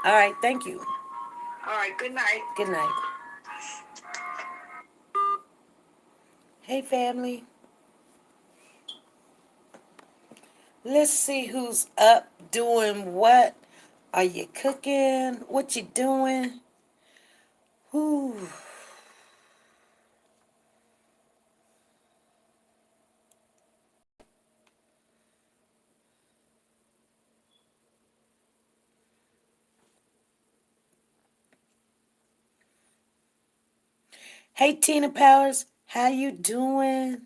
All right, thank you. All right, good night. Good night. Hey, family. Let's see who's up doing what. Are you cooking? What you doing? Whew. Hey, Tina Powers. How you doing?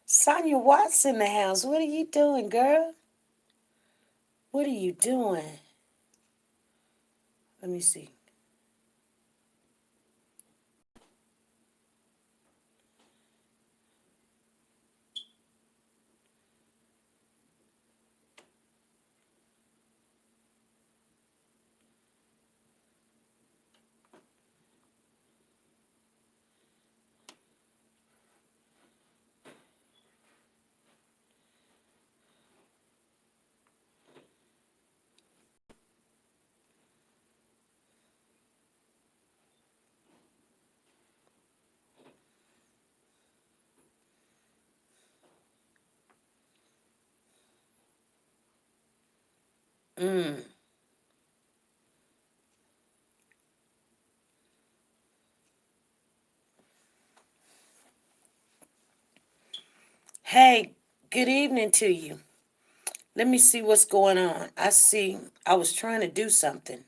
Sonia Watts in the house. What are you doing, girl? What are you doing? Let me see. Mm. Hey, good evening to you. Let me see what's going on. I was trying to do something.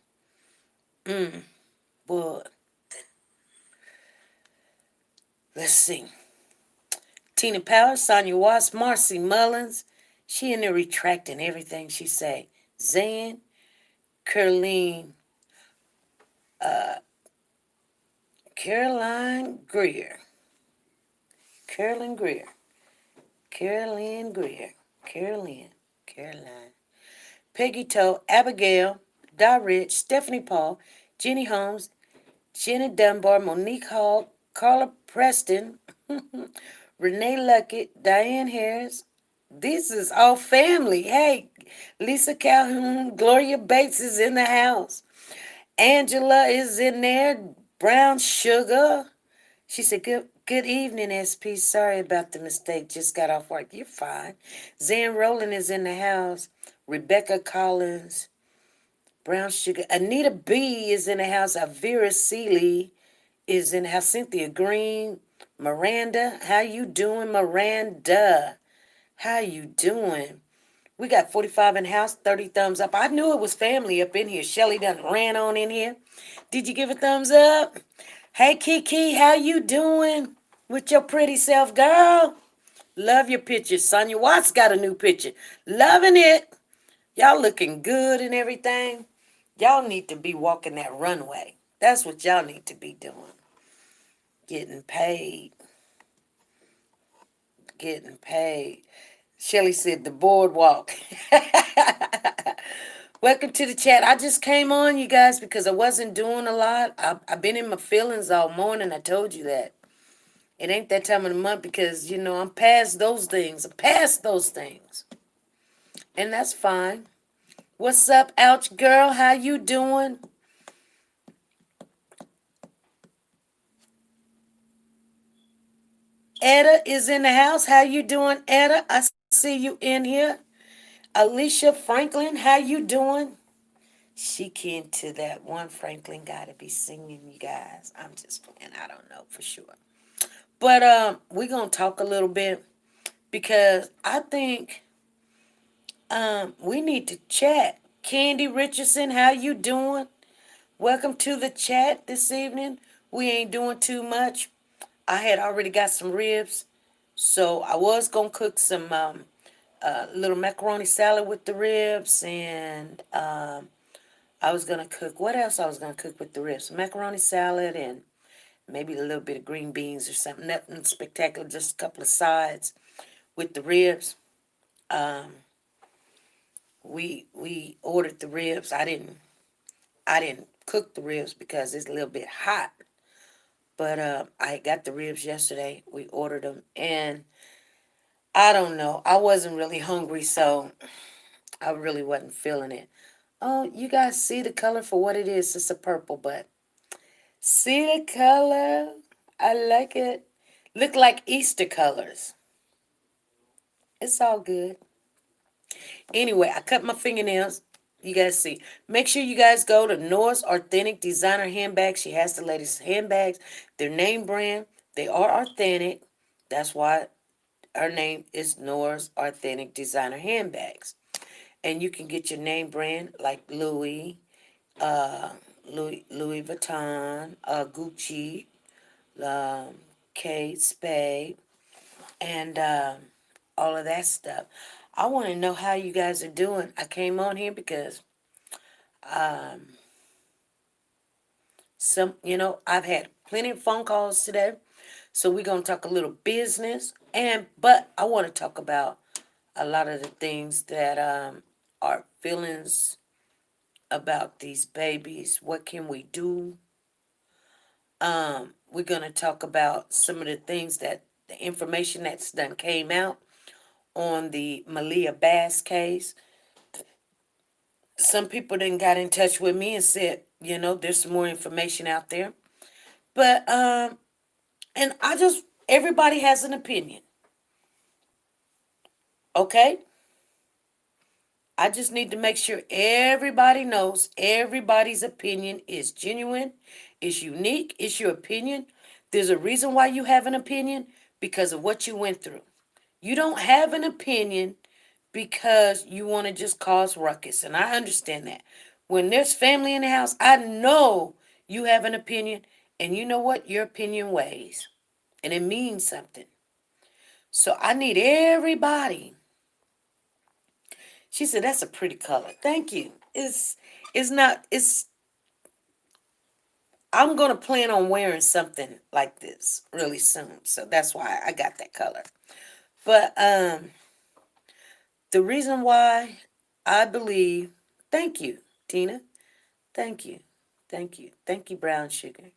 But let's see. Tina Powers, Sonia Watts, Marcy Mullins. She in there retracting everything she say. Zan, Caroline, Caroline Greer. Carolyn Greer. Carolyn Greer. Caroline. Peggy Toe, Abigail, Di Rich, Stephanie Paul, Jenny Holmes, Jenny Dunbar, Monique Hall, Carla Preston, Renee Luckett, Diane Harris. This is all family. Hey, Lisa Calhoun, Gloria Bates is in the house. Angela is in there. Brown Sugar. She said, good evening, SP. Sorry about the mistake. Just got off work. You're fine. Zan Rowland is in the house. Rebecca Collins. Brown Sugar. Anita B is in the house. Avira Seeley is in the house. Cynthia Green. Miranda. How you doing, Miranda? How you doing? We got 45 in the house, 30 thumbs up. I knew it was family up in here. Shelly done ran on in here. Did you give a thumbs up? Hey, Kiki, how you doing with your pretty self, girl? Love your picture. Sonia Watts got a new picture. Loving it. Y'all looking good and everything. Y'all need to be walking that runway. That's what y'all need to be doing. Getting paid. Getting paid. Shelly said the boardwalk. Welcome to the chat. I just came on, you guys, because I wasn't doing a lot. I've been in my feelings all morning. I told you that. It ain't that time of the month because, I'm past those things. I'm past those things. And that's fine. What's up, Ouch Girl? How you doing? Etta is in the house. How you doing, Etta? I see you in here. Alicia Franklin, how you doing? She kin to that one Franklin gotta be singing, you guys. I'm just playing. I don't know for sure. But we're gonna talk a little bit because I think we need to chat. Candy Richardson, how you doing? Welcome to the chat this evening. We ain't doing too much. I had already got some ribs, so I was gonna cook some little macaroni salad with the ribs, and I was gonna cook. What else I was gonna cook with the ribs? Macaroni salad and maybe a little bit of green beans or something. Nothing spectacular, just a couple of sides with the ribs. Um, we ordered the ribs. I didn't cook the ribs because it's a little bit hot. But I got the ribs yesterday. We ordered them, and I don't know. I wasn't really hungry, so I really wasn't feeling it. Oh, you guys see the color for what it is. It's a purple, but see the color? I like it. Look like Easter colors. It's all good. Anyway, I cut my fingernails. You guys see. Make sure you guys go to Nora's Authentic Designer Handbags. She has the latest handbags. Their name brand. They are authentic. That's why her name is Nora's Authentic Designer Handbags. And you can get your name brand like uh, Louis Vuitton, Gucci, um, Kate Spade, and all of that stuff. I want to know how you guys are doing. I came on here because um, I've had plenty of phone calls today, so we're gonna talk a little business, but I want to talk about a lot of the things that are feelings about these babies. What can we do? We're gonna talk about some of the things that the information that's done came out on the Maliyah Bass case. Some people then got in touch with me and said, there's some more information out there. But and everybody has an opinion. Okay? I just need to make sure everybody knows everybody's opinion is genuine, is unique, it's your opinion. There's a reason why you have an opinion because of what you went through. You don't have an opinion because you want to just cause ruckus, and I understand that. When there's family in the house, I know you have an opinion, and you know what? Your opinion weighs, and it means something. So I need everybody. She said, "That's a pretty color. Thank you. It's not, it's, I'm going to plan on wearing something like this really soon. So that's why I got that color. But the reason why I believe, thank you, Tina. Thank you. Thank you. Thank you, Brown Sugar.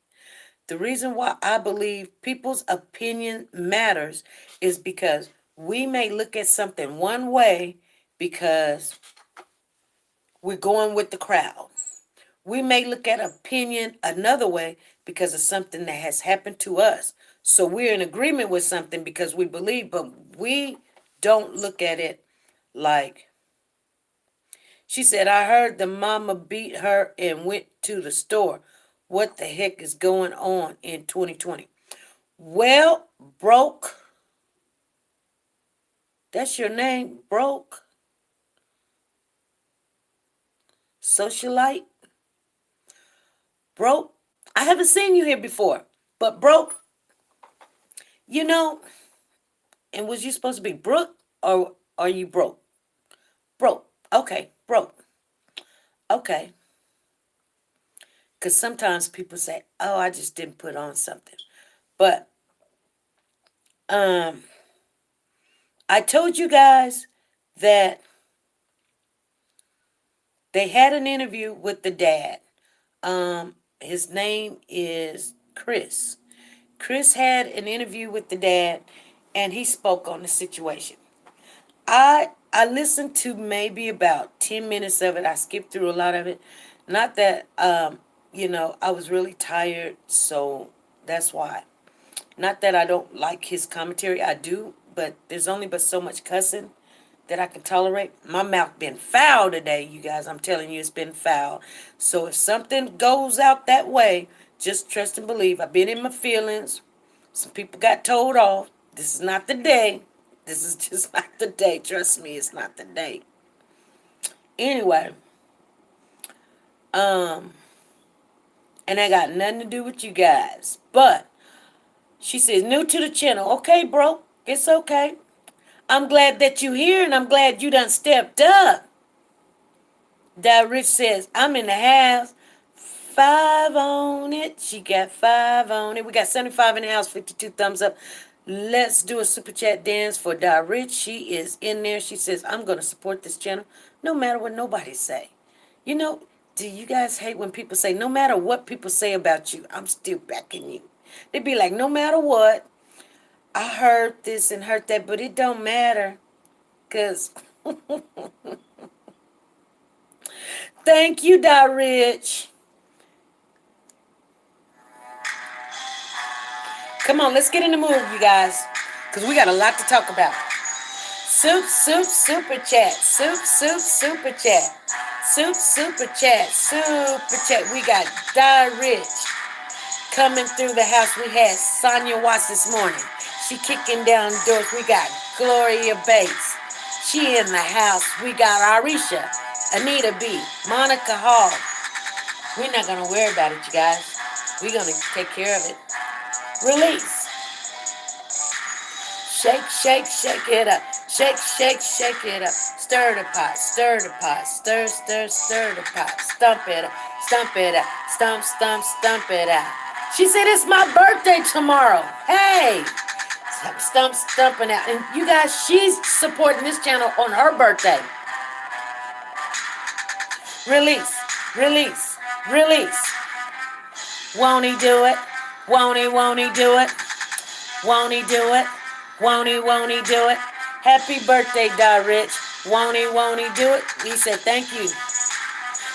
The reason why I believe people's opinion matters is because we may look at something one way because we're going with the crowd. We may look at opinion another way because of something that has happened to us. So we're in agreement with something because we believe, but we don't look at it like, she said, I heard the mama beat her and went to the store. What the heck is going on in 2020? Well, Broke, that's your name, Broke, socialite, Broke. I haven't seen you here before, but Broke, you know, and was you supposed to be Brooke or are you Broke? Broke. Okay, Broke. Okay. Because sometimes people say, oh, I just didn't put on something. But um, I told you guys that they had an interview with the dad. His name is Chris. Chris had an interview with the dad, and he spoke on the situation. I listened to maybe about 10 minutes of it. I skipped through a lot of it. Not that I was really tired, so that's why. Not that I don't like his commentary, I do, but there's only but so much cussing that I can tolerate. My mouth been foul today, you guys. I'm telling you, it's been foul. So if something goes out that way, just trust and believe. I've been in my feelings. Some people got told off. This is not the day. This is just not the day. Trust me, it's not the day. Anyway, um, and I got nothing to do with you guys. But she says, new to the channel. Okay, bro. It's okay. I'm glad that you here and I'm glad you done stepped up. That Rich says, I'm in the house. 5 on it. She got 5 on it. We got 75 in the house, 52 thumbs up. Let's do a super chat dance for Di Rich. She is in there. She says, I'm going to support this channel no matter what nobody say. You know, do you guys hate when people say, no matter what people say about you, I'm still backing you? They be like, no matter what, I heard this and heard that, but it don't matter. Because Thank you, Rich. Come on, let's get in the mood, you guys, because we got a lot to talk about. Super chat. Super chat. Super chat. Super chat. We got Rich coming through the house. We had Sonia Watts this morning. She kicking down doors. We got Gloria Bates. She in the house. We got Arisha, Anita B, Monica Hall. We're not going to worry about it, you guys. We're going to take care of it. Release. Shake it up. Shake it up. Stir the pot, stir the pot. Stir the pot. Stump it up, stump it out. She said, it's my birthday tomorrow. Hey! Stumping out. And you guys, she's supporting this channel on her birthday. Release. Won't he do it? Won't he do it? Won't he do it? Won't he do it? Happy birthday, Rich. Won't he do it? We said thank you.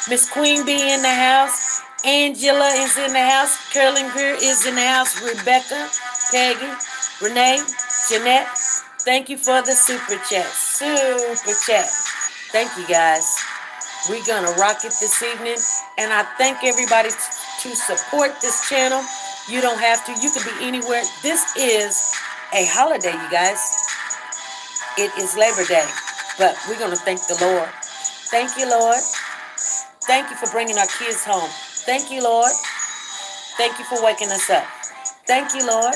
Miss Queen Bee in the house. Angela is in the house. Curling Greer is in the house. Rebecca, Peggy, Renee, Jeanette. Thank you for the super chat. Super chat. Thank you, guys. We're going to rock it this evening. And I thank everybody to support this channel. You don't have to. You can be anywhere. This is a holiday, you guys. It is Labor Day. But we're going to thank the Lord. Thank you, Lord. Thank you for bringing our kids home. Thank you, Lord. Thank you for waking us up. Thank you, Lord.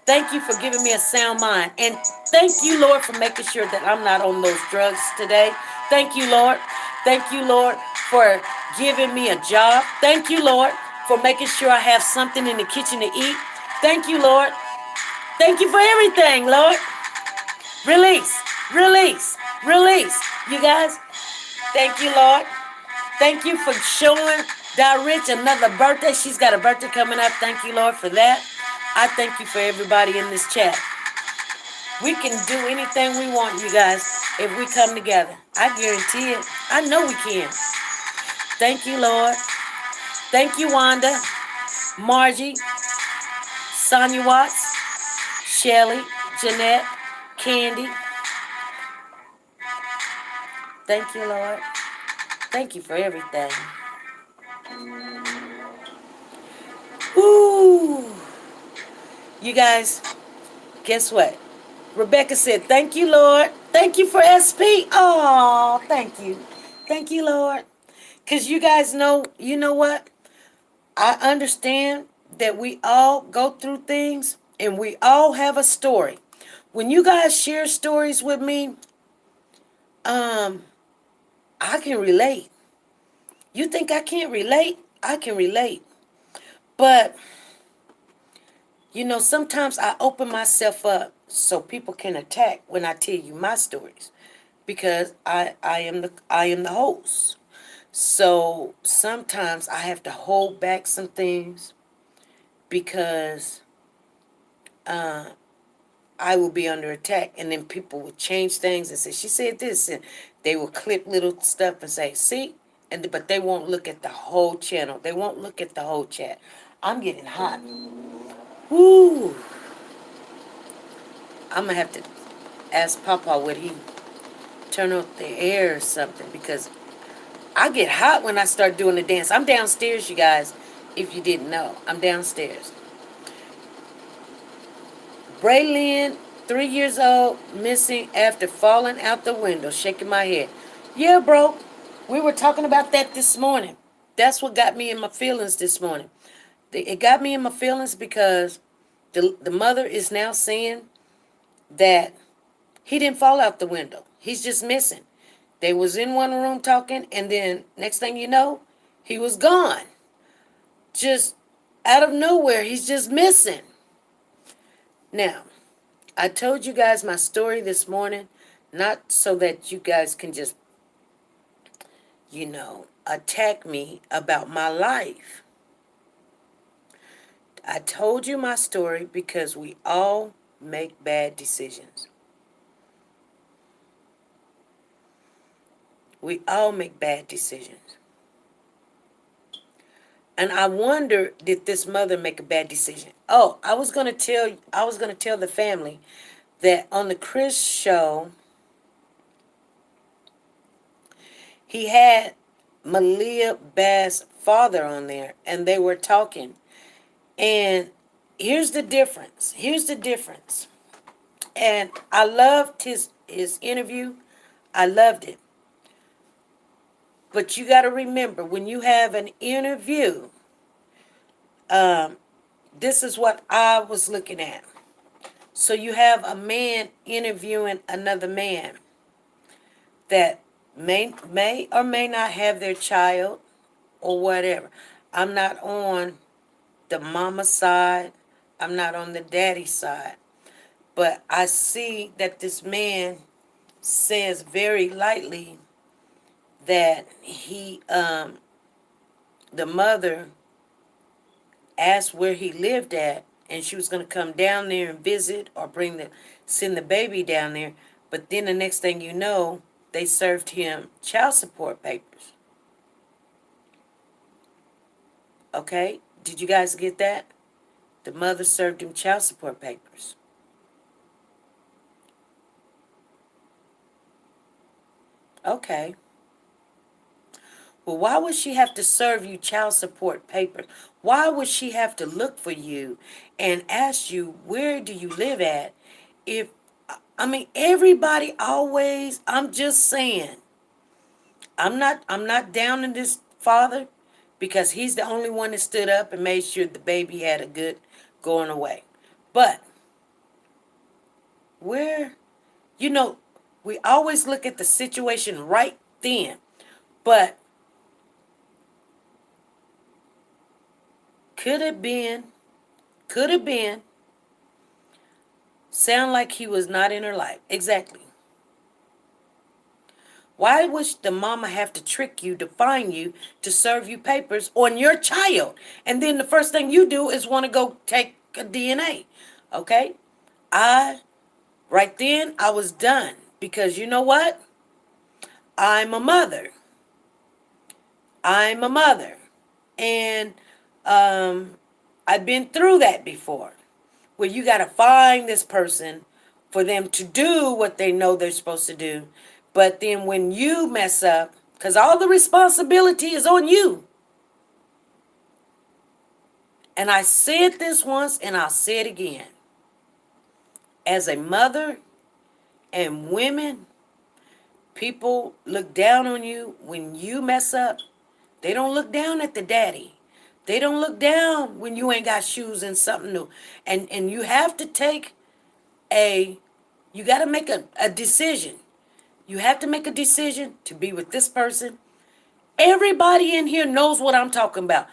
Thank you for giving me a sound mind. And thank you, Lord, for making sure that I'm not on those drugs today. Thank you, Lord. Thank you, Lord, for giving me a job. Thank you, Lord, for making sure I have something in the kitchen to eat. Thank you, Lord. Thank you for everything, Lord. Release. You guys, thank you, Lord. Thank you for showing Rich another birthday. She's got a birthday coming up. Thank you, Lord, for that. I thank you for everybody in this chat. We can do anything we want, you guys, if we come together. I guarantee it. I know we can. Thank you, Lord. Thank you, Wanda, Margie, Sonia Watts, Shelly, Jeanette, Candy. Thank you, Lord. Thank you for everything. Woo! You guys, guess what? Rebecca said, thank you, Lord. Thank you for SP. Oh, thank you. Thank you, Lord. Because you guys know, you know what? I understand that we all go through things and we all have a story. When you guys share stories with me, I can relate. You think I can't relate? I can relate. But, you know, sometimes I open myself up so people can attack when I tell you my stories. Because I am the host. So sometimes I have to hold back some things because I will be under attack, and then people will change things and say she said this, and they will clip little stuff and say see, but they won't look at the whole channel. They won't look at the whole chat. I'm getting hot. Woo! I'm gonna have to ask Papa would he turn up the air or something because I get hot when I start doing the dance. I'm downstairs, you guys. If you didn't know, I'm downstairs. Braylon, 3 years old, missing after falling out the window, shaking my head. Yeah, bro. We were talking about that this morning. That's what got me in my feelings this morning. It got me in my feelings because the mother is now saying that he didn't fall out the window. He's just missing. They was in one room talking, and then next thing you know, he was gone. Just out of nowhere, he's just missing. Now, I told you guys my story this morning, not so that you guys can just, attack me about my life. I told you my story because we all make bad decisions. We all make bad decisions. And I wonder, did this mother make a bad decision? Oh, I was gonna tell the family that on the Chris show, he had Malia Bass' father on there, and they were talking. And here's the difference. Here's the difference. And I loved his interview. I loved it. But you got to remember, when you have an interview, um, this is what I was looking at. So you have a man interviewing another man that may or may not have their child or whatever. I'm not on the mama side. I'm not on the daddy side. But I see that this man says very lightly that the mother asked where he lived at, and she was going to come down there and visit or send the baby down there. But then the next thing you know, they served him child support papers. Okay? Did you guys get that? The mother served him child support papers. Okay. Well, why would she have to serve you child support papers? Why would she have to look for you and ask you, where do you live at? If, I mean, everybody always, I'm just saying, I'm not down in this father because he's the only one that stood up and made sure the baby had a good going away. But where, you know, we always look at the situation right then. But could have been, could have been, sound like he was not in her life. Exactly. Why would the mama have to trick you to find you to serve you papers on your child? And then the first thing you do is want to go take a DNA. Okay? Right then, I was done. Because you know what? I'm a mother. I'm a mother. And I've been through that before. Where you got to find this person for them to do what they know they're supposed to do. But then when you mess up, because all the responsibility is on you. And I said this once and I'll say it again. As a mother and women, people look down on you when you mess up. They don't look down at the daddy. They don't look down when you ain't got shoes and something new. And you have to take you got to make a decision. You have to make a decision to be with this person. Everybody in here knows what I'm talking about.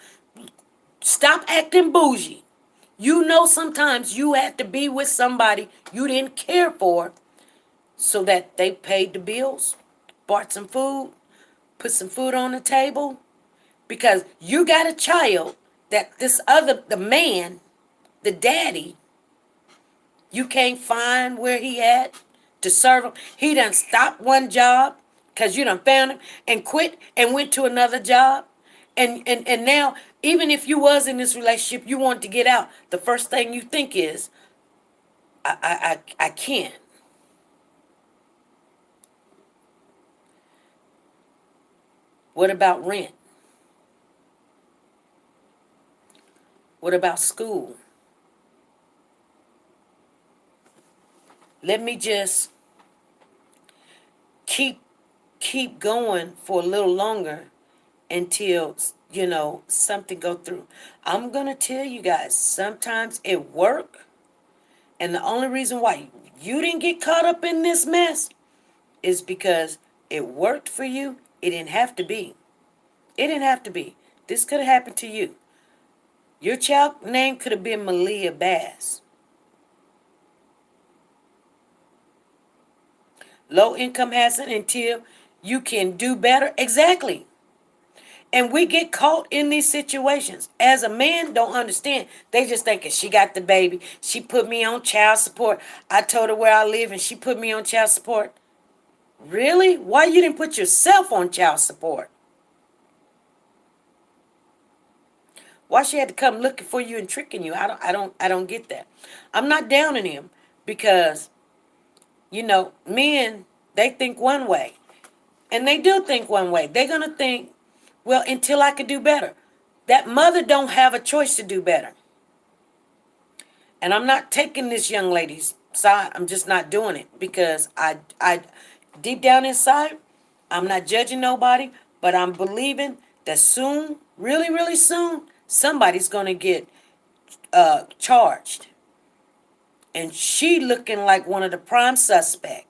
Stop acting bougie. You know sometimes you had to be with somebody you didn't care for so that they paid the bills, bought some food, put some food on the table. Because you got a child that the man, the daddy, you can't find where he at to serve him. He done stopped one job because you done found him and quit and went to another job. And now, even if you was in this relationship, you want to get out. The first thing you think is, I can't. What about rent? What about school? Let me just keep going for a little longer until something go through. I'm gonna tell you guys, sometimes it work, and the only reason why you didn't get caught up in this mess is because it worked for you. It didn't have to be. It didn't have to be. This could have happened to you. Your child name could have been Malia Bass. Low income housing until you can do better. Exactly. And we get caught in these situations. As a man, don't understand. They just thinking she got the baby. She put me on child support. I told her where I live and she put me on child support. Really? Why you didn't put yourself on child support? Why she had to come looking for you and tricking you? I don't get that. I'm not downing him because, men, they think one way. And they do think one way. They're gonna think, well, until I could do better. That mother don't have a choice to do better. And I'm not taking this young lady's side. I'm just not doing it because I deep down inside, I'm not judging nobody, but I'm believing that soon, really, really soon, somebody's gonna get charged. And she looking like one of the prime suspects.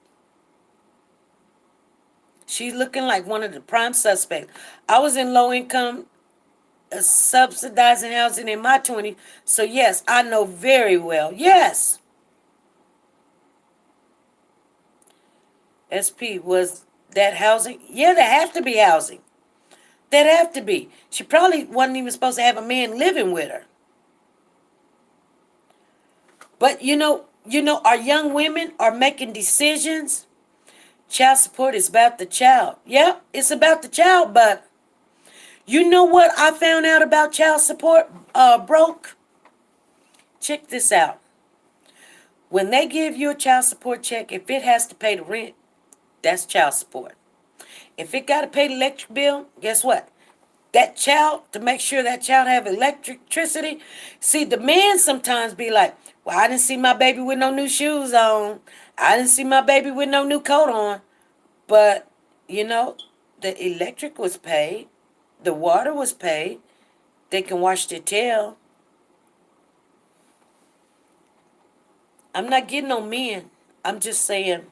She's looking like one of the prime suspects. I was in low income subsidizing housing in my 20s. So yes, I know very well. Yes. SP, was that housing? Yeah, there have to be housing. That have to be. She probably wasn't even supposed to have a man living with her. But our young women are making decisions. Child support is about the child. Yeah, it's about the child, but you know what I found out about child support, broke? Check this out. When they give you a child support check, if it has to pay the rent, that's child support. If it got to pay the electric bill, guess what? That child, to make sure that child have electricity. See, the men sometimes be like, well, I didn't see my baby with no new shoes on. I didn't see my baby with no new coat on. But, you know, the electric was paid. The water was paid. They can wash their tail. I'm not getting on men. I'm just saying,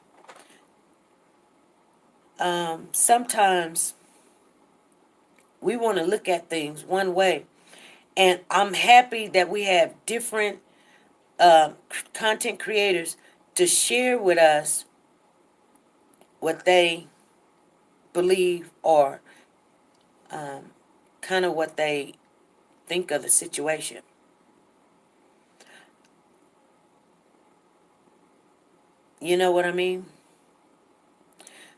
sometimes we want to look at things one way. And I'm happy that we have different content creators to share with us what they believe or kind of what they think of the situation. You know what I mean?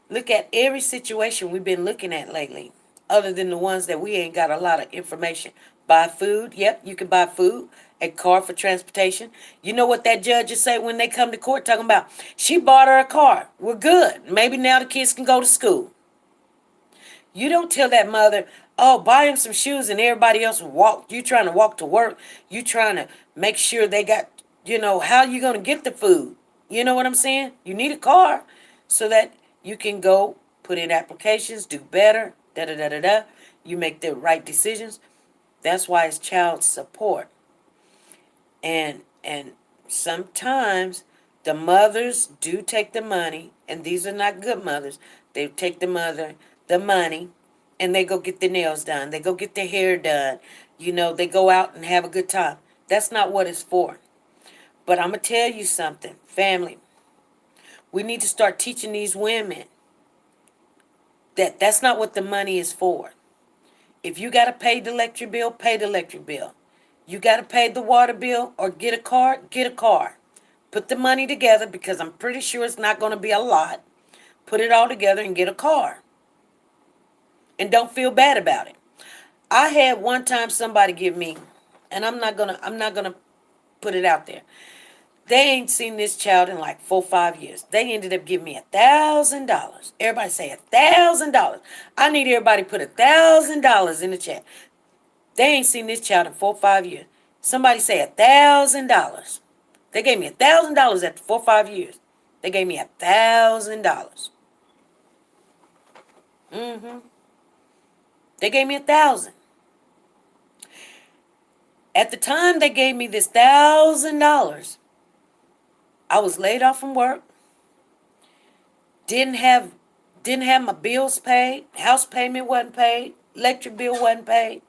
Look at every situation we've been looking at lately, other than the ones that we ain't got a lot of information. Buy food. Yep, you can buy food. A car for transportation. You know what that judges say when they come to court talking about? She bought her a car. We're good. Maybe now the kids can go to school. You don't tell that mother, oh, buy him some shoes and everybody else will walk. You trying to walk to work. You trying to make sure they got, how you going to get the food? You know what I'm saying? You need a car so that you can go put in applications, do better, da da da da da. You make the right decisions. That's why it's child support. And sometimes the mothers do take the money, and these are not good mothers. They take the money, and they go get their nails done. They go get their hair done. They go out and have a good time. That's not what it's for. But I'm gonna tell you something, family. We need to start teaching these women that that's not what the money is for. If you gotta pay the electric bill, pay the electric bill. You gotta pay the water bill or get a car, get a car. Put the money together because I'm pretty sure it's not gonna be a lot. Put it all together and get a car. And don't feel bad about it. I had one time somebody give me, and I'm not gonna put it out there. They ain't seen this child in like 4 or 5 years. They ended up giving me $1,000. Everybody say $1,000. I need everybody to put $1,000 in the chat. They ain't seen this child in 4 or 5 years. Somebody say $1,000. They gave me $1,000 after 4 or 5 years. They gave me $1,000. They gave me 1,000. At the time they gave me this $1,000, I was laid off from work. Didn't have my bills paid. House payment wasn't paid. Electric bill wasn't paid.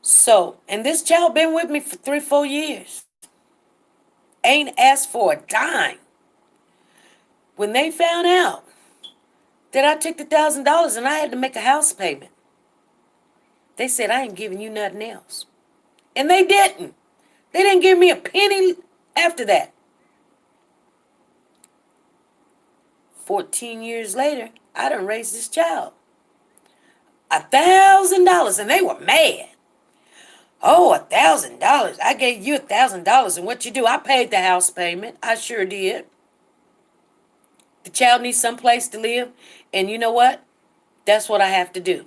So, and this child been with me for 3 or 4 years. Ain't asked for a dime. When they found out that I took the $1,000 and I had to make a house payment, they said I ain't giving you nothing else. And they didn't. They didn't give me a penny after that. 14 years later, I done raised this child. $1,000, and they were mad. Oh, $1,000. I gave you $1,000, and what you do? I paid the house payment. I sure did. The child needs someplace to live, and you know what? That's what I have to do.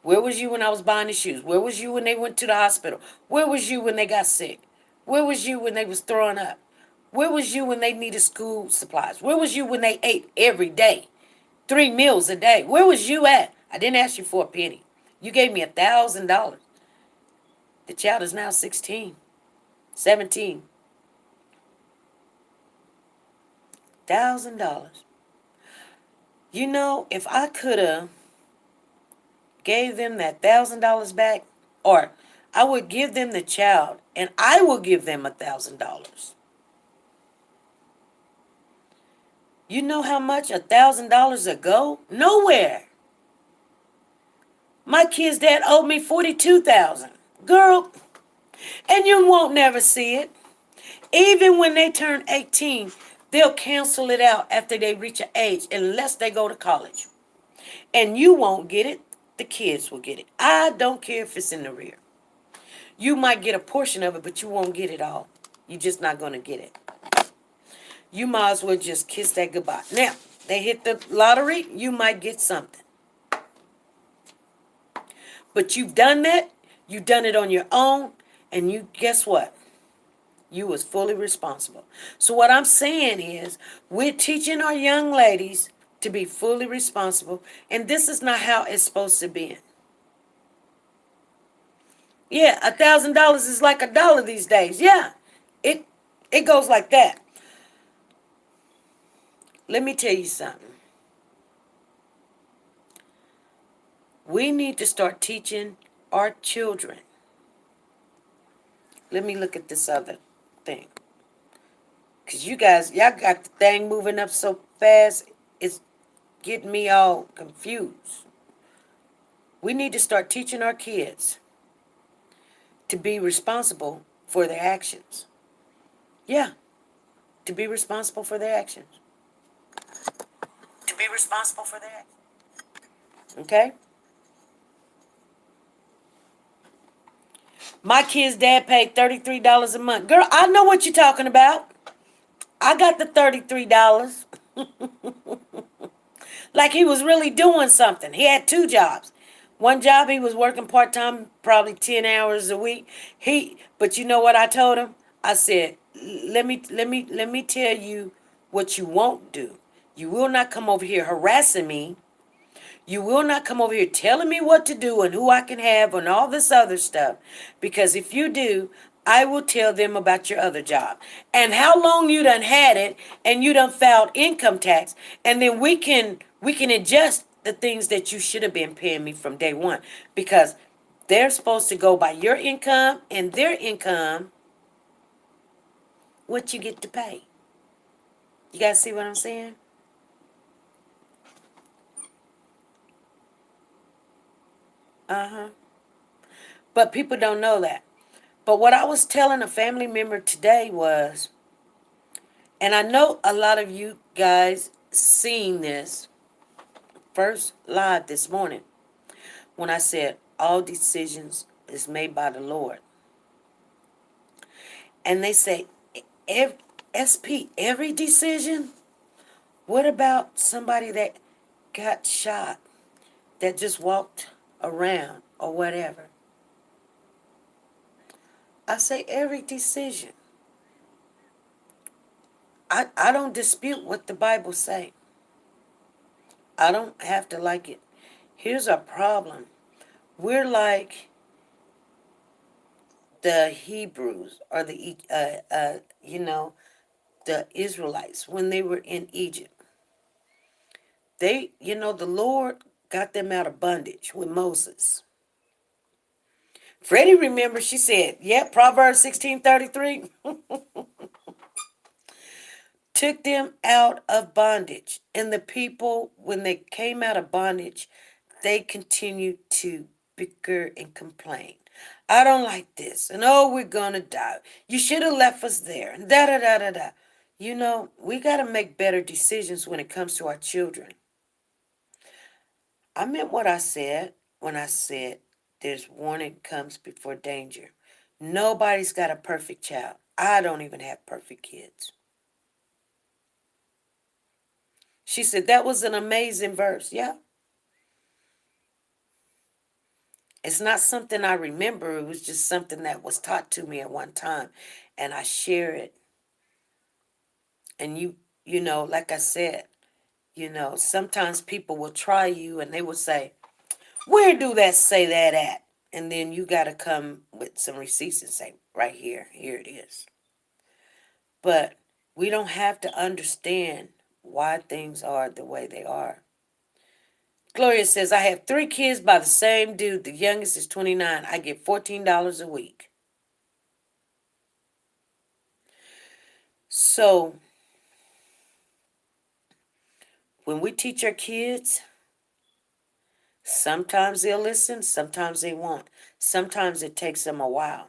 Where was you when I was buying the shoes? Where was you when they went to the hospital? Where was you when they got sick? Where was you when they was throwing up? Where was you when they needed school supplies? Where was you when they ate every day? 3 meals a day. Where was you at? I didn't ask you for a penny. You gave me $1,000. The child is now 16, 17. $1,000. You know, if I could have gave them that $1,000 back, or I would give them the child, and I will give them $1,000. You know how much $1,000 ago? Nowhere. My kid's dad owed me $42,000, girl, and you won't never see it. Even when they turn 18, they'll cancel it out after they reach an age, unless they go to college. And you won't get it. The kids will get it. I don't care if it's in the rear. You might get a portion of it, but you won't get it all. You're just not going to get it. You might as well just kiss that goodbye. Now, they hit the lottery, you might get something. But you've done that. You've done it on your own. And you, guess what? You was fully responsible. So what I'm saying is, we're teaching our young ladies to be fully responsible. And this is not how it's supposed to be. Yeah, $1,000 is like $1 these days. Yeah, it goes like that. Let me tell you something. We need to start teaching our children. Let me look at this other thing. Because you guys, y'all got the thing moving up so fast, it's getting me all confused. We need to start teaching our kids to be responsible for their actions. Yeah, to be responsible for their actions. To be responsible for their actions. Okay? My kid's dad paid $33 a month. Girl, I know what you're talking about. I got the $33. Like he was really doing something. He had 2 jobs. One job he was working part-time, probably 10 hours a week. But you know what I told him? I said, let me tell you what you won't do. You will not come over here harassing me. You will not come over here telling me what to do and who I can have and all this other stuff. Because if you do, I will tell them about your other job. And how long you done had it and you done filed income tax. And then we can adjust the things that you should have been paying me from day one. Because they're supposed to go by your income and their income, what you get to pay. You guys see what I'm saying? Uh-huh. But people don't know that. But what I was telling a family member today was, and I know a lot of you guys seen this first live this morning when I said all decisions is made by the Lord. And they say, SP, every decision? What about somebody that got shot, that just walked around or whatever? I say every decision. I don't dispute what the Bible say. I don't have to like it. Here's our problem. We're like the Hebrews or the Israelites when they were in Egypt. The Lord got them out of bondage with Moses. Freddie remembers, she said, yep, Proverbs 16:33. Took them out of bondage. And the people, when they came out of bondage, they continued to bicker and complain. I don't like this. And oh, we're going to die. You should have left us there. And da da da da da. We got to make better decisions when it comes to our children. I meant what I said when I said there's warning comes before danger. Nobody's got a perfect child. I don't even have perfect kids. She said that was an amazing verse. Yeah. It's not something I remember. It was just something that was taught to me at one time. And I share it. And like I said, sometimes people will try you and they will say, where do that say that at? And then you got to come with some receipts and say, right here it is. But we don't have to understand why things are the way they are. Gloria says, I have 3 kids by the same dude. The youngest is 29. I get $14 a week. So when we teach our kids, sometimes they'll listen, sometimes they won't. Sometimes it takes them a while.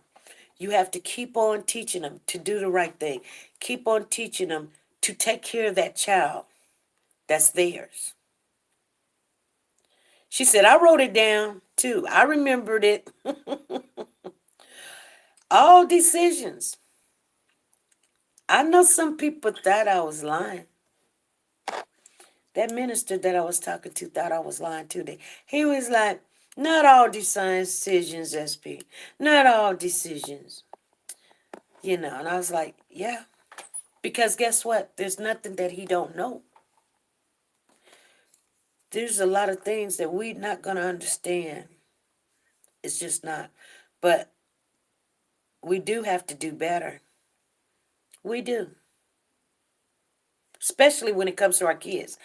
You have to keep on teaching them to do the right thing. Keep on teaching them to take care of that child that's theirs. She said, I wrote it down too. I remembered it. All decisions. I know some people thought I was lying. That minister that I was talking to thought I was lying too. He was like, not all decisions, SP. Not all decisions. And I was like, yeah. Because guess what? There's nothing that he don't know. There's a lot of things that we're not going to understand. It's just not. But we do have to do better. We do. Especially when it comes to our kids.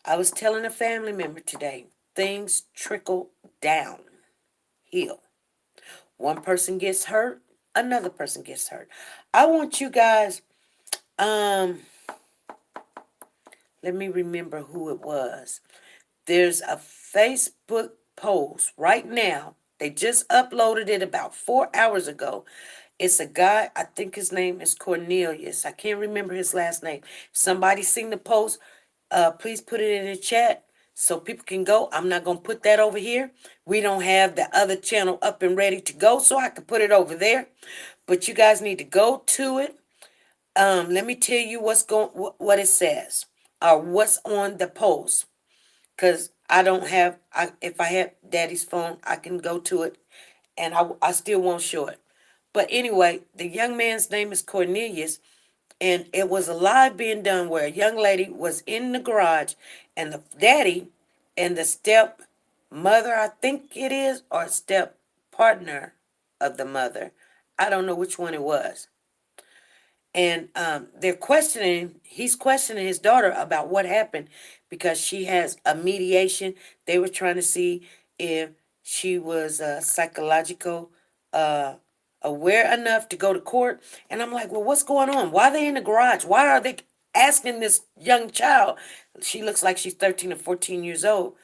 I was telling a family member today, things trickle downhill. One person gets hurt, another person gets hurt. I want you guys, let me remember who it was. There's a Facebook post right now. They just uploaded it about 4 hours ago. It's a guy, I think his name is Cornelius. I can't remember his last name. If somebody seen the post, please put it in the chat so people can go. I'm not going to put that over here. We don't have the other channel up and ready to go, so I can put it over there. But you guys need to go to it. Let me tell you what it says or what's on the post. Because I don't have, if I have Daddy's phone, I can go to it and I still won't show it. But anyway, the young man's name is Cornelius, and it was a live being done where a young lady was in the garage, and the daddy and the step mother, I think it is, or step partner of the mother, I don't know which one it was. And he's questioning his daughter about what happened because she has a mediation. They were trying to see if she was psychological aware enough to go to court. And I'm like, well, what's going on? Why are they in the garage? Why are they asking this young child? She looks like she's 13 or 14 years old.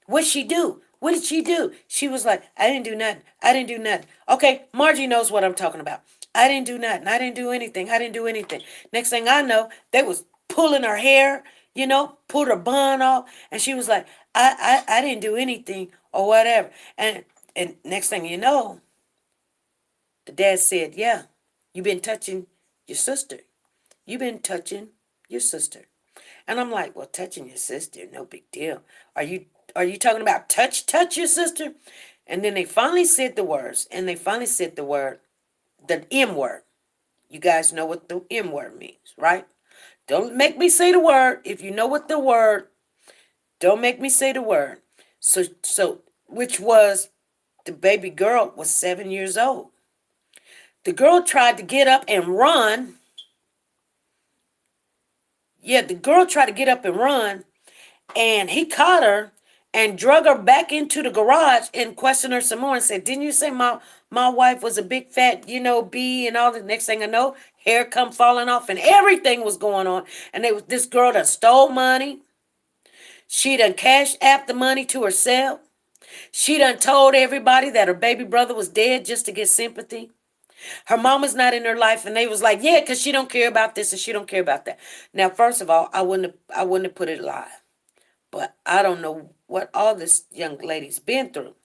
What'd she do? What did she do? She was like, I didn't do nothing. I didn't do nothing. Okay, Margie knows what I'm talking about. I didn't do nothing. I didn't do anything. I didn't do anything. Next thing I know, they was pulling her hair, pulled her bun off, and she was like, I didn't do anything or whatever. And next thing you know, the dad said, yeah, you've been touching your sister. You've been touching your sister. And I'm like, well, touching your sister, no big deal. Are you talking about touch your sister? And then they finally said the words, and they finally said the M word. You guys know what the M word means, right? Don't make me say the word. If you know what the word, don't make me say the word. So which was the baby girl was 7 years old. The girl tried to get up and run. Yeah, the girl tried to get up and run, and he caught her and drug her back into the garage and questioned her some more and said, didn't you say my wife was a big fat, bee and all the next thing I know, hair come falling off and everything was going on. And this girl done stole money. She done cashed app the money to herself. She done told everybody that her baby brother was dead just to get sympathy. Her mama's not in her life, and they was like, yeah, because she don't care about this and she don't care about that. Now, first of all, I wouldn't have put it live. But I don't know what all this young lady's been through.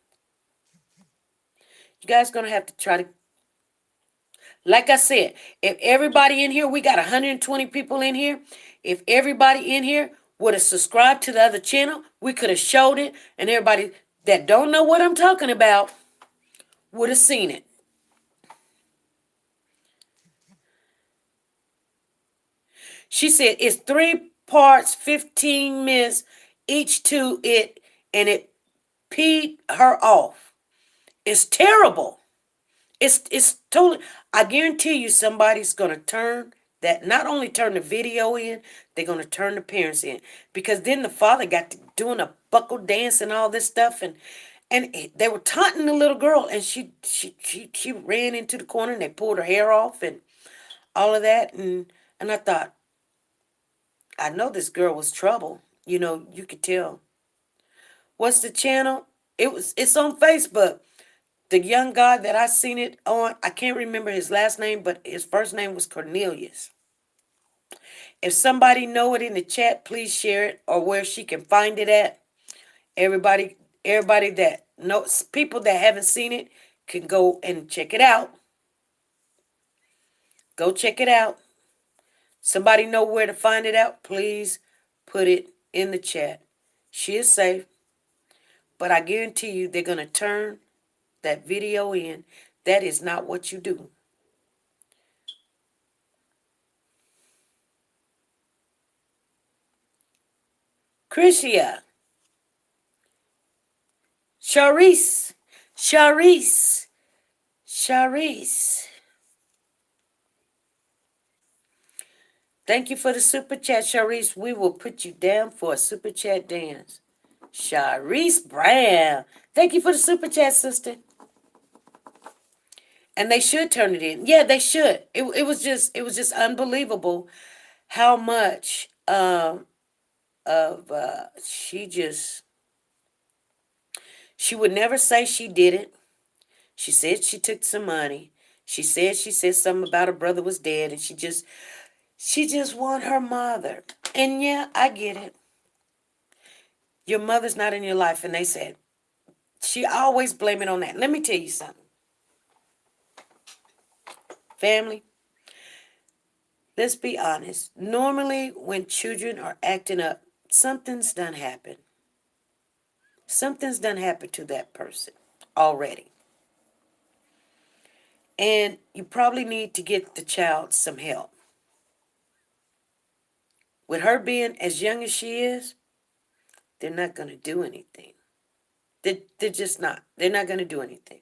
You guys gonna have to try to, like I said, if everybody in here, we got 120 people in here. If everybody in here would have subscribed to the other channel, we could have showed it, and everybody that don't know what I'm talking about would have seen it. She said it's 3 parts, 15 minutes each to it, and it peed her off. It's terrible. It's totally. I guarantee you, somebody's gonna turn that. Not only turn the video in, they're gonna turn the parents in, because then the father got to doing a buckle dance and all this stuff, and they were taunting the little girl, and she ran into the corner, and they pulled her hair off and all of that, and I thought, I know this girl was trouble. You could tell. What's the channel? It's on Facebook. The young guy that I seen it on, I can't remember his last name, but his first name was Cornelius. If somebody know it in the chat, please share it, or where she can find it at. Everybody that knows, people that haven't seen it can go and check it out. Go check it out. Somebody know where to find it out, please put it in the chat. She is safe, but I guarantee you they're going to turn that video in. That is not what you do. Chrisia. Sharice. Sharice. Sharice. Thank you for the super chat, Sharice. We will put you down for a super chat dance. Sharice Brown. Thank you for the super chat, sister. And they should turn it in. Yeah, they should. It was just unbelievable how much she would never say she did it. She said she took some money. She said something about her brother was dead, and she just want her mother. And yeah, I get it. Your mother's not in your life, and they said she always blame it on that. Let me tell you something. Family, let's be honest. Normally, when children are acting up, something's done happened. Something's done happened to that person already. And you probably need to get the child some help. With her being as young as she is, they're not going to do anything. They're just not. They're not going to do anything.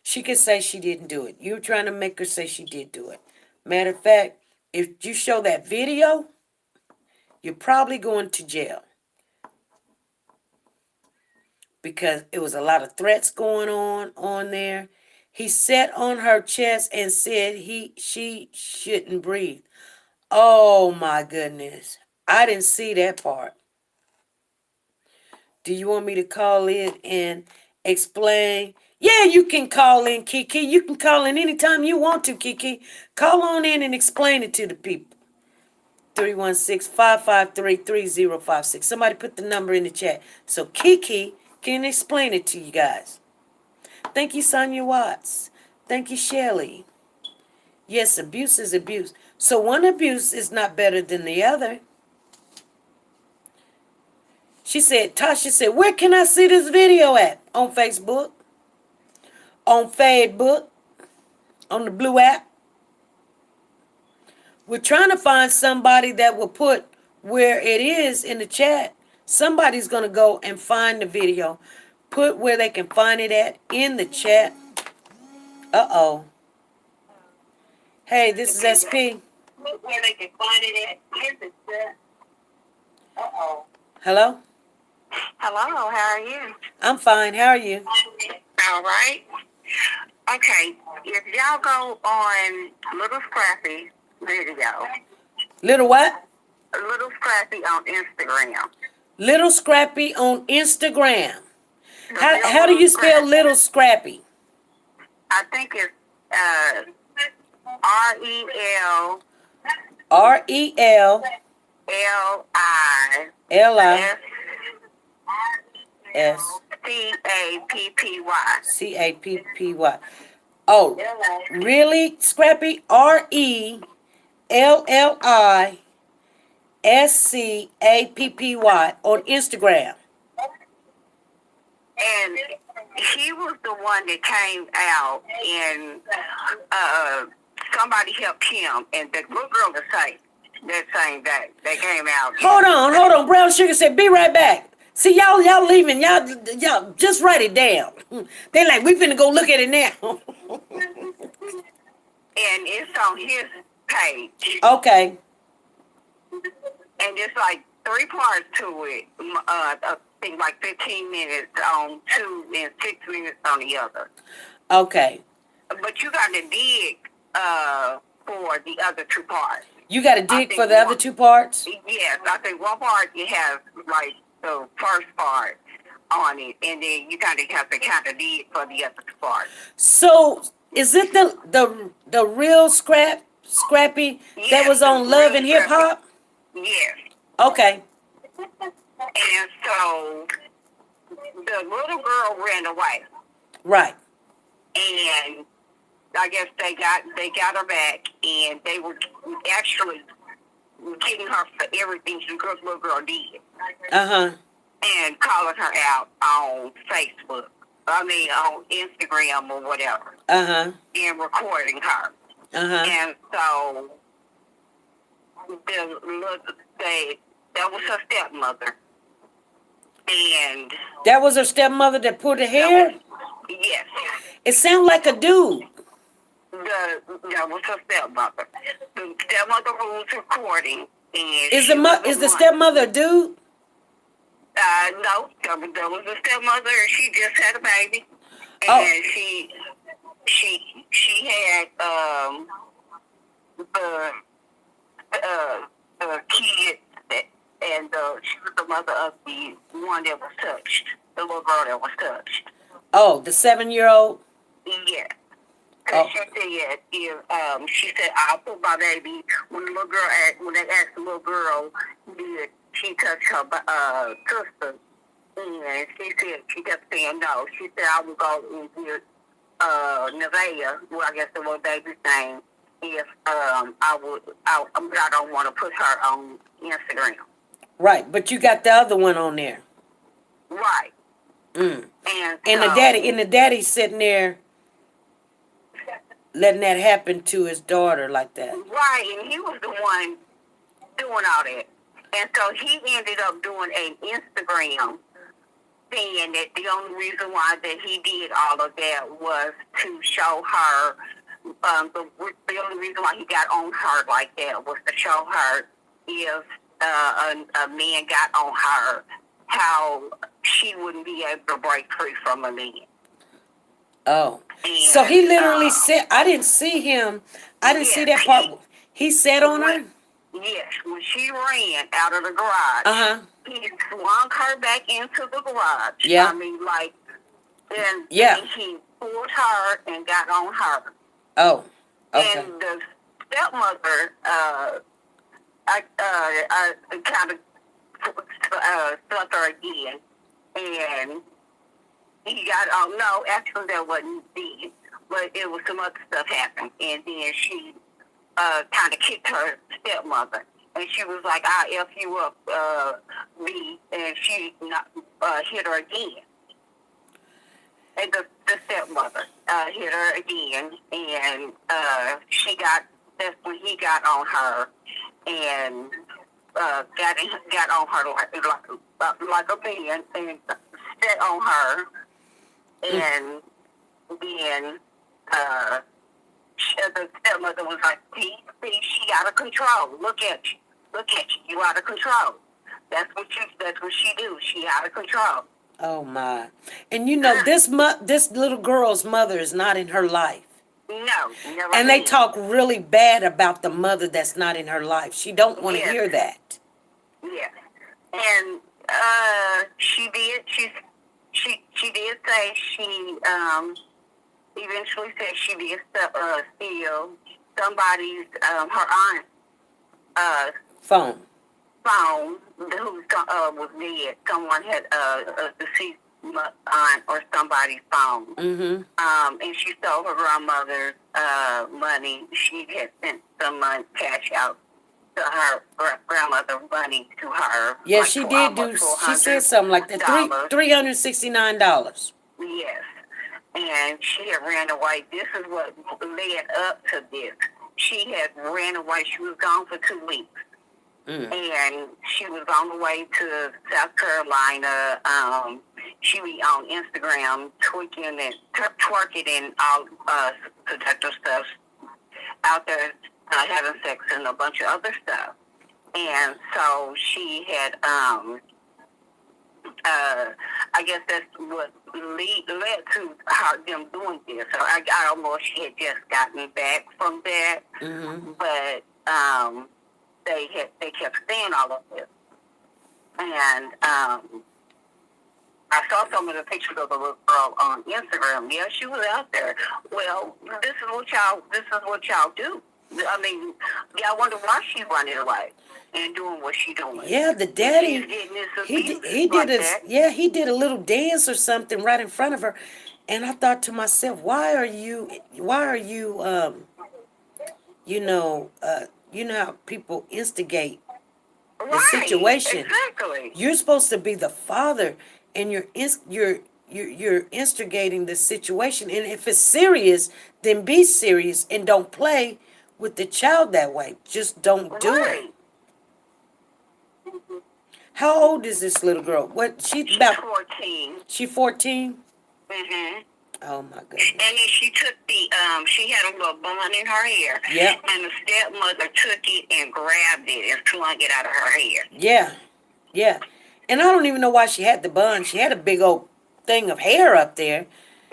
She could say she didn't do it. You're trying to make her say she did do it. Matter of fact, if you show that video, you're probably going to jail. Because it was a lot of threats going on there. He sat on her chest and said she shouldn't breathe. Oh my goodness. I didn't see that part. Do you want me to call in and explain? Yeah, you can call in, Kiki. You can call in anytime you want to, Kiki. Call on in and explain it to the people. 316-553-3056. Somebody put the number in the chat so Kiki can explain it to you guys. Thank you, Sonia Watts. Thank you, Shelley. Yes, abuse is abuse. So one abuse is not better than the other. Tasha said, where can I see this video at? On Facebook? On Facebook? On the blue app? We're trying to find somebody that will put where it is in the chat. Somebody's going to go and find the video. Put where they can find it at in the chat. Uh-oh. Hey, this is SP. Look where they can find it at. Here's the chat. Uh-oh. Hello? Hello, how are you? I'm fine. How are you? All right. Okay, if y'all go on Little Scrappy video. Little what? Little Scrappy on Instagram. Little Scrappy on Instagram. How do you spell Little Scrappy? I think it's REL RELLI LISCAPPY. S CAPPY. Oh, really, Scrappy? RELLISCAPPY on Instagram. And he was the one that came out and somebody helped him, and the little girl was safe that same day. They came out. Hold on. Brown Sugar said, "Be right back." See, y'all leaving. Y'all just write it down. They like, we finna go look at it now. And it's on his page. Okay. And it's like 3 parts to it. I think like 15 minutes on two and 6 minutes on the other. Okay. But you got to dig for the other 2 parts. You got to dig for the other 2 parts? Yes, I think one part you have like the first part on it, and then you kind of have to dig for the other 2 parts. So, is it the real Scrappy Yes, that was on the Love real and Hip Hop? Yes. Okay. And so the little girl ran away, Right. and I guess they got her back, and they were actually getting her for everything the little girl did. And calling her out on Facebook. I mean, on Instagram or whatever. And recording her. And so that was her stepmother. And that was her stepmother that pulled her hair? Yes. It sounded like a dude. That was her stepmother. The stepmother who was recording. And is the stepmother a dude? No, that was the stepmother. She just had a baby, and she had the kid, and she was the mother of the one that was touched, the little girl that was touched. Oh, the 7-year-old. Yeah. Cause she said, "I'll put my baby." When they asked the little girl, did she touch her sister? And she said she kept saying no. She said, "I will go and get Nevaeh," well, I guess the little baby's name, if I don't want to put her on Instagram. Right, but you got the other one on there. Right. And the daddy sitting there letting that happen to his daughter like that. Right, and he was the one doing all that. And so he ended up doing an Instagram saying that the only reason why that he did all of that was to show her, the only reason why he got on her like that was to show her if a man got on her, how she wouldn't be able to break free from a man. Oh. And, so he literally said, I didn't see him. I didn't see that part. He said on her? Yes, when she ran out of the garage, he swung her back into the garage. Yeah. I mean, like, and he pulled her and got on her. Oh, okay. And the stepmother, I kind of stuck her again, and he got on. No, actually, that wasn't it, but it was some other stuff happened, and then she kind of kicked her stepmother, and she was like, "I'll F you up, me," and she hit her again. And the stepmother hit her again, and that's when he got on her, and got on her like a man, and sat on her, and then the stepmother was like, see, she out of control. Look at you out of control. That's what she do. She out of control. Oh my! And you know this little girl's mother is not in her life. No, never. And they talk really bad about the mother that's not in her life. She don't want to hear that. Yes, and she did. She did say she eventually said she did steal somebody's her aunt Phone. phone who was dead. Someone had a deceased aunt or somebody's phone. Mm-hmm. And she stole her grandmother's money. She had sent some money, cash out to her grandmother, money to her. Yeah, like she for did do. almost She said something like that. $369. Yes. And she had ran away. This is what led up to this. She had ran away. She was gone for 2 weeks. And she was on the way to South Carolina. She was on Instagram twerking and all seductive stuff out there, having sex and a bunch of other stuff. And so she had, I guess that's what led to them doing this. So I almost she had just gotten back from that, but they kept saying all of this, and I saw some of the pictures of the little girl on Instagram. Yeah, she was out there. Well, this is what y'all do. I mean, yeah, I wonder why she running away and doing what she doing. Yeah, the daddy, he did a little dance or something right in front of her, and I thought to myself, why are you, you know how people instigate the situation. Exactly. You're supposed to be the father, and you're instigating the situation. And if it's serious, then be serious and don't play with the child that way. Just don't do it. How old is this little girl? What she's about? 14. She 14. Mhm. Oh my goodness. And then she took she had a little bun in her hair. Yeah. And the stepmother took it and grabbed it and flung it out of her hair. Yeah. Yeah. And I don't even know why she had the bun. She had a big old thing of hair up there.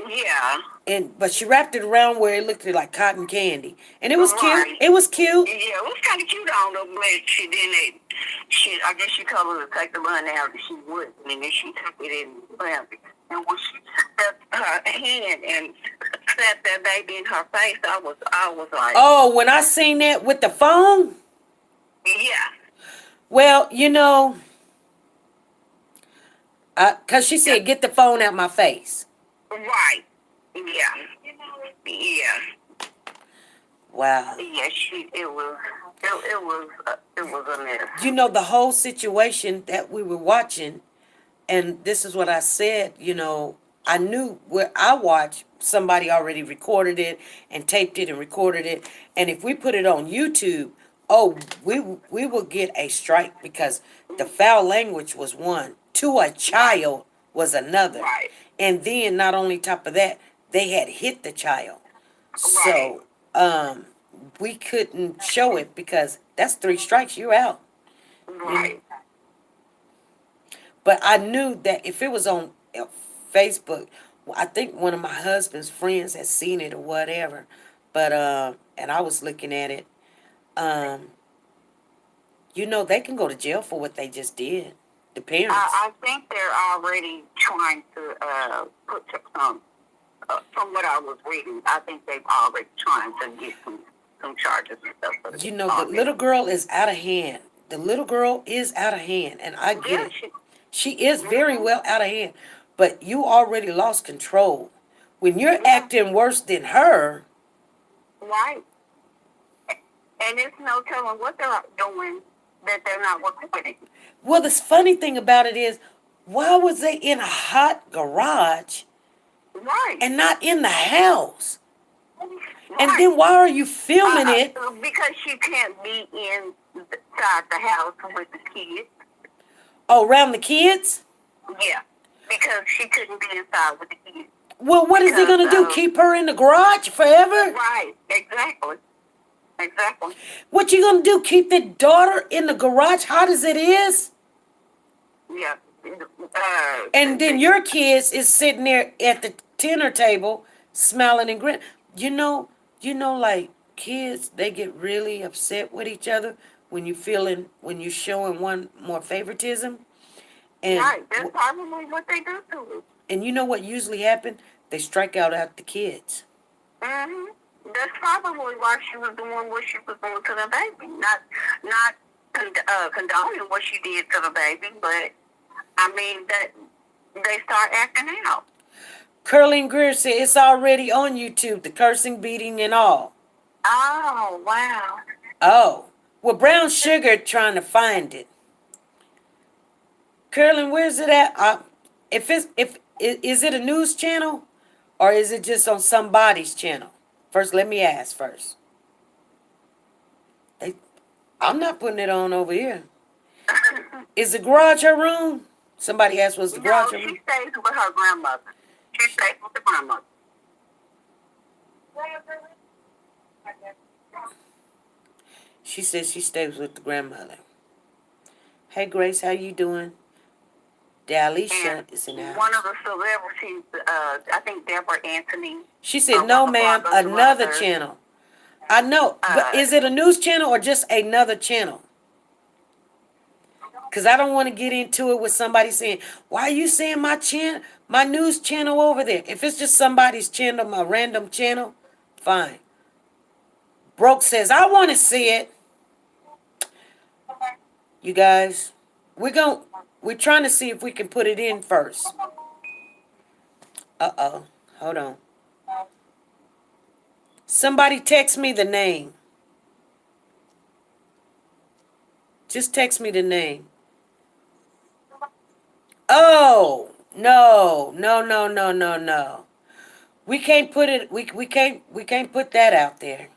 Yeah. But she wrapped it around where it looked like cotton candy. And it was cute. It was cute. Yeah, it was kind of cute on her, but I guess she told her to take the bun out and she wouldn't. And then she took it and grabbed it. And when she took her hand and slapped that baby in her face, I was like, oh, when I seen that with the phone? Yeah. Well, because she said, get the phone out my face. Right. Yeah. Yeah. Wow. Yeah, it was a mess. The whole situation that we were watching, and this is what I said, I knew where I watched, somebody already recorded it and taped it and recorded it. And if we put it on YouTube, we will get a strike because the foul language was one. To a child was another. Right. And then not only top of that, they had hit the child. Right. So we couldn't show it because that's 3 strikes, you're out. Right. But I knew that if it was on Facebook, I think one of my husband's friends had seen it or whatever. But and I was looking at it. They can go to jail for what they just did. The parents. I think they're already trying to put some. From what I was reading, I think they've already trying to get some charges and stuff. The little girl is out of hand. The little girl is out of hand, and I get it. She is very well out of hand, but you already lost control. When you're acting worse than her. Right. And there's no telling what they're doing that they're not working with it. Well, the funny thing about it is, why was they in a hot garage? Right. And not in the house? Right. And then why are you filming it? Because she can't be inside the house with the kids. Oh, around the kids? Yeah, because she couldn't be inside with the kids. Well, what is he going to do? Keep her in the garage forever? Right, exactly. Exactly. What you going to do? Keep the daughter in the garage hot as it is? Yeah. And then your kids is sitting there at the dinner table smiling and grinning. Like kids, they get really upset with each other when you're showing one more favoritism. And right, that's probably what they do to us. And you know what usually happens? They strike out at the kids. Mm-hmm. That's probably why she was doing what she was doing to the baby. Not condoning what she did to the baby, but I mean that they start acting out. Curling Greer said it's already on YouTube, the cursing, beating, and all. Oh wow. Oh, well, Brown Sugar trying to find it. Curling, where's it at? If is it a news channel, or is it just on somebody's channel? First, let me ask first. I'm not putting it on over here. Is the garage her room? Somebody asked, was the garage her No, she room? stays with her grandmother. She stays with the grandmother. She says she stays with the grandmother. Hey, Grace, how you doing? Dalisha is in the house. One of the celebrities, I think Deborah Anthony. She said, no, ma'am, another channel. I know, but is it a news channel or just another channel? Because I don't want to get into it with somebody saying, why are you saying my news channel over there? If it's just somebody's channel, my random channel, fine. Broke says, I want to see it. You guys, we're trying to see if we can put it in first. Uh-oh, hold on. Somebody text me the name. Just text me the name. Oh, no. We can't put it, we can't put that out there.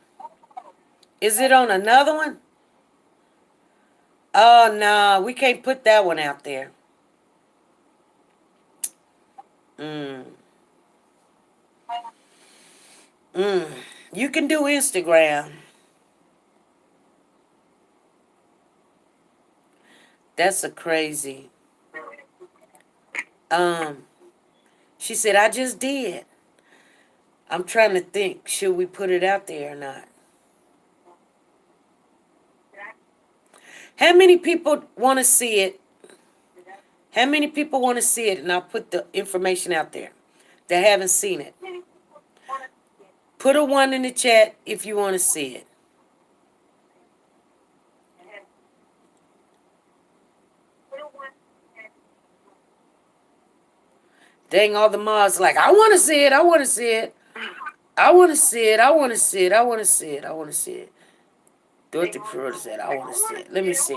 Is it on another one? Oh, no, we can't put that one out there. You can do Instagram. That's a crazy. She said, I just did. I'm trying to think, should we put it out there or not? How many people want to see it? How many people want to see it? And I'll put the information out there that haven't seen it. Put a 1 in the chat if you want to see it. Dang, all the mods like, I want to see it. I want to see it. I want to see it. I want to see it. I want to see it. I want to see it. Dorothy Pruitt said, I want to see it. Let me see.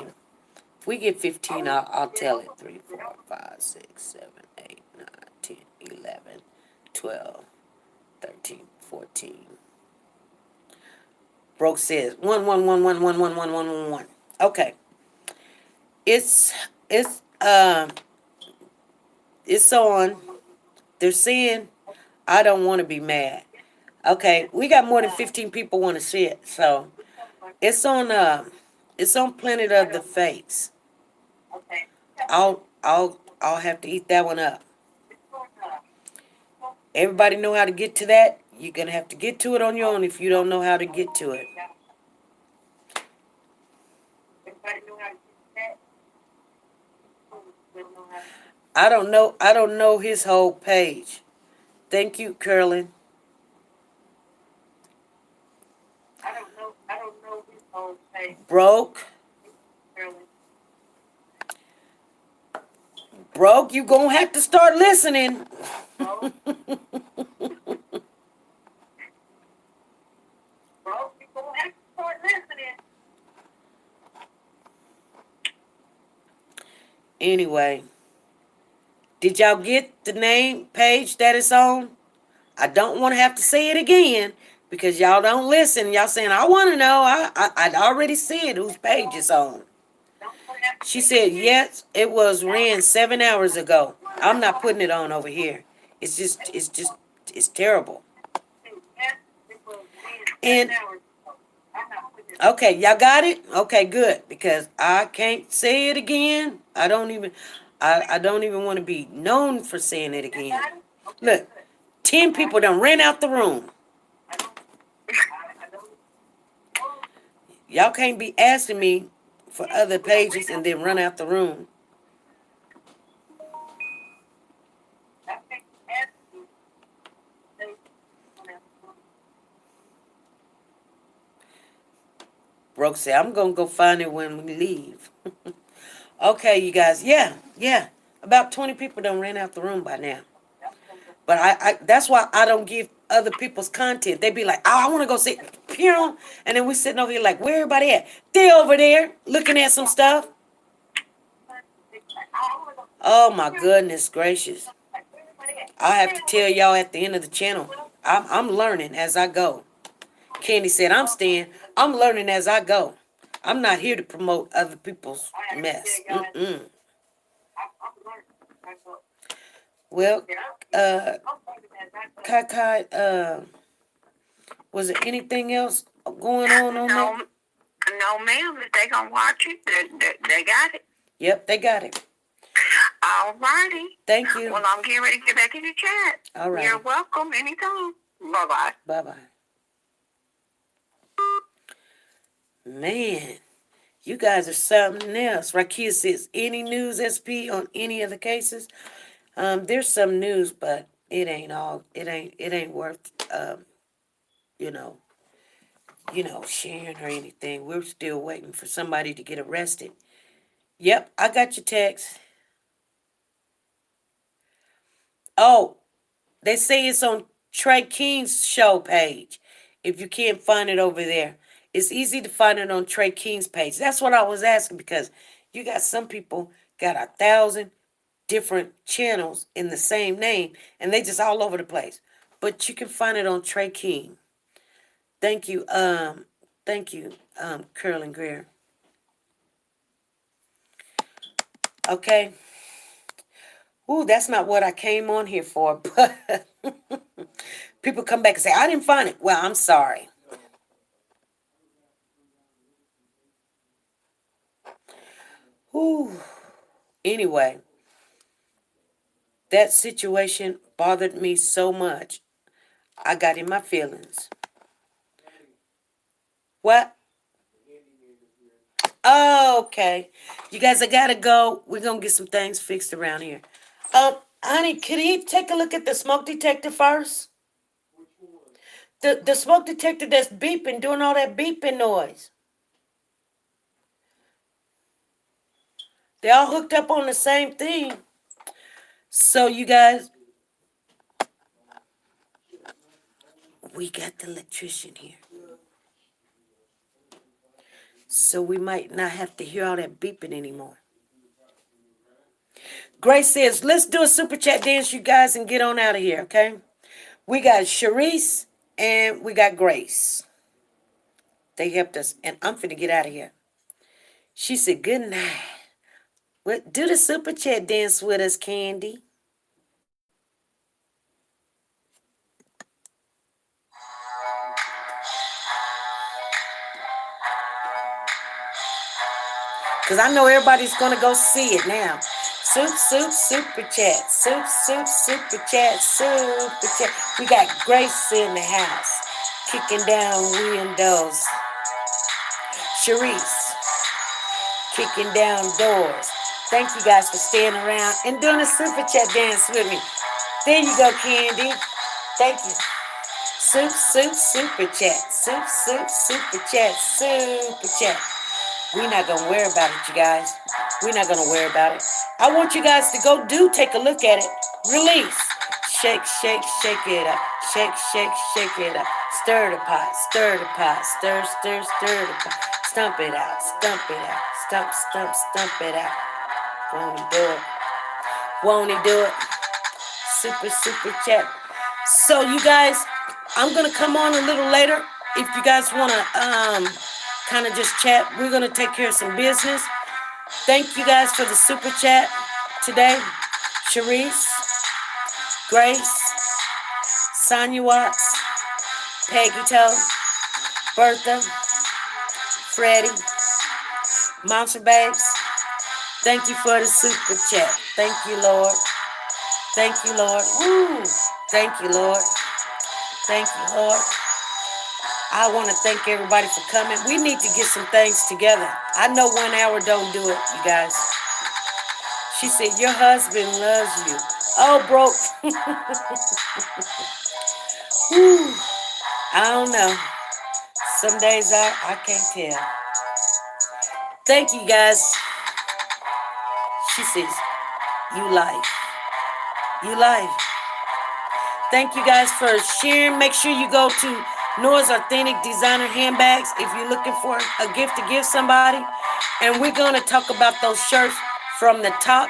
If we get 15, I'll tell it. 3, 4, 5, 6, 7, 8, 9, 10, 11, 12, 13, 14. Broke says 1, 1, 1, 1, 1, 1, 1, 1, 1, 1. Okay. It's on. They're saying I don't want to be mad. Okay, we got more than 15 people want to see it, so it's on Planet of the Fakes. I'll have to eat that one up. Everybody know how to get to that? You're gonna have to get to it on your own if you don't know how to get to it. I don't know his whole page. Thank you, Curlin. I don't know his whole page. Broke, you gonna have to start listening. Anyway, did y'all get the name page that it's on? I don't want to have to say it again because y'all don't listen. Y'all saying, I want to know. I already said whose page it's on. She said, yes, it was ran 7 hours ago. I'm not putting it on over here. It's terrible. And, okay, y'all got it? Okay, good, because I can't say it again. I don't even want to be known for saying it again. Look, 10 people done ran out the room. Y'all can't be asking me for other pages and then run out the room. Brooke said, I'm going to go find it when we leave. Okay, you guys. Yeah. About 20 people done ran out the room by now. But I that's why I don't give other people's content. They be like, oh, I want to go see Pew. And then we sitting over here like, where everybody at? They over there looking at some stuff. Oh, my goodness gracious. I have to tell y'all at the end of the channel, I'm learning as I go. Candy said, I'm staying. I'm learning as I go. I'm not here to promote other people's mess. Well, Kai, was there anything else going on that? No, ma'am. If they gonna watch it, they got it. Yep, they got it. All righty. Thank you. Well, I'm getting ready to get back in the chat. All right. You're welcome anytime. Bye-bye. Bye-bye. Man, you guys are something else. Rakia says, any news, SP, on any of the cases? There's some news, but it ain't worth, sharing or anything. We're still waiting for somebody to get arrested. Yep, I got your text. Oh, they say it's on Trey King's show page. If you can't find it over there, it's easy to find it on Trey King's page. That's what I was asking, because you got some people got 1,000 different channels in the same name, and they just all over the place. But you can find it on Trey King. Thank you, Curlin Greer. Okay. Ooh, that's not what I came on here for, but people come back and say, I didn't find it. Well, I'm sorry. Ooh. Anyway, that situation bothered me so much. I got in my feelings. What? Oh, okay. You guys, I gotta go. We're gonna get some things fixed around here. Honey, could you take a look at the smoke detector first? The smoke detector that's beeping, doing all that beeping noise. They all hooked up on the same thing. So you guys, we got the electrician here. So we might not have to hear all that beeping anymore. Grace says, let's do a super chat dance, you guys, and get on out of here, okay? We got Sharice and we got Grace. They helped us, and I'm finna get out of here. She said, good night. Well, do the super chat dance with us, Candy. Because I know everybody's going to go see it now. Super chat. Super chat. We got Grace in the house, kicking down windows. Sharice, kicking down doors. Thank you guys for staying around and doing a super chat dance with me. There you go, Candy. Thank you. Super chat. Super chat. We're not going to worry about it, you guys. We're not going to worry about it. I want you guys to go take a look at it. Release. Shake it up. Shake it up. Stir the pot. Stir the pot. Stump it out. Stump it out. Won't he do it? Super chat. So you guys, I'm going to come on a little later. If you guys want to kind of just chat, we're going to take care of some business. Thank you guys for the super chat today. Sharice, Grace, Sonia Watts, Peggy Toe, Bertha, Freddie, Monster Babes. Thank you for the super chat. Thank you, Lord. Thank you, Lord. Woo. Thank you, Lord. Thank you, Lord. I want to thank everybody for coming. We need to get some things together. I know 1 hour don't do it, you guys. She said, your husband loves you. Oh, bro. I don't know. Some days I can't tell. Thank you, guys. She says, you life. You life. Thank you guys for sharing. Make sure you go to Nora's Authentic Designer Handbags if you're looking for a gift to give somebody. And we're going to talk about those shirts from the top,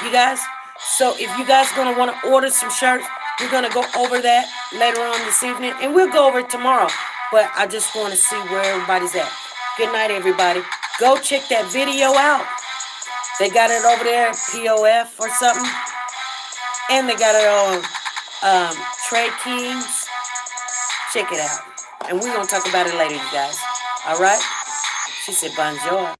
you guys. So if you guys going to want to order some shirts, we're going to go over that later on this evening. And we'll go over it tomorrow. But I just want to see where everybody's at. Good night, everybody. Go check that video out. They got it over there, POF or something. And they got it on Trade Kings. Check it out. And we're going to talk about it later, you guys. All right? She said, bonjour.